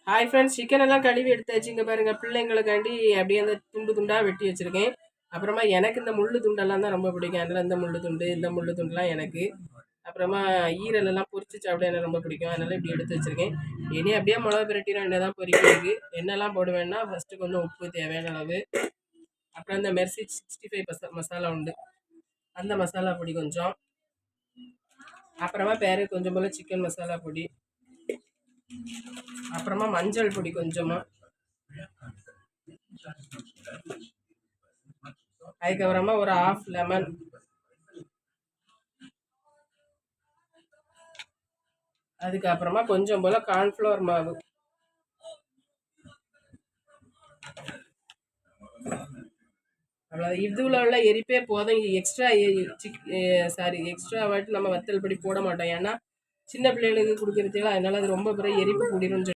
Hi friends, chicken எல்லாம் கழுவி எடுத்தாச்சு. இங்கே பாருங்க, பிள்ளைங்களுக்காண்டி அப்படியே அந்த துண்டு துண்டாக வெட்டி வச்சுருக்கேன். அப்புறமா எனக்கு இந்த முள்ளு துண்டெல்லாம் தான் ரொம்ப பிடிக்கும். அதில் இந்த முள்ளு துண்டு, இந்த முள்ளு துண்டுலாம் எனக்கு. அப்புறமா ஈரலெல்லாம் பொரிச்சு சாப்பிட எனக்கு ரொம்ப பிடிக்கும். அதனால் இப்படி எடுத்து வச்சுருக்கேன். இனி அப்படியே மிளகா பிரட்டினா என்ன தான் பொரிக்கிறதுக்கு என்னெல்லாம் போடுவேன்னா, ஃபஸ்ட்டு கொஞ்சம் உப்பு தேவையான அளவு. அப்புறம் இந்த மெர்சி 65 மசாலா உண்டு, அந்த மசாலா பொடி கொஞ்சம். அப்புறமா பேரு கொஞ்சம் போல் சிக்கன் மசாலா பொடி. அப்புறமா மஞ்சள் பொடி கொஞ்சமா. அதுக்கப்புறமா ஒரு ஹாஃப் லெமன். அதுக்கப்புறமா கொஞ்சம் போல் கார்ன்ஃப்ளவர் மாவு. அவ்வளோ இதுல உள்ள எரிப்பே போதும். எக்ஸ்ட்ரா எக்ஸ்ட்ரா வாட்டி நம்ம வத்தல் பொடி போட மாட்டோம். ஏன்னா சின்ன பிள்ளைகளுக்கு கொடுக்குறதுக்கு அதனால அது ரொம்ப எரிப்பு கூடிரும்.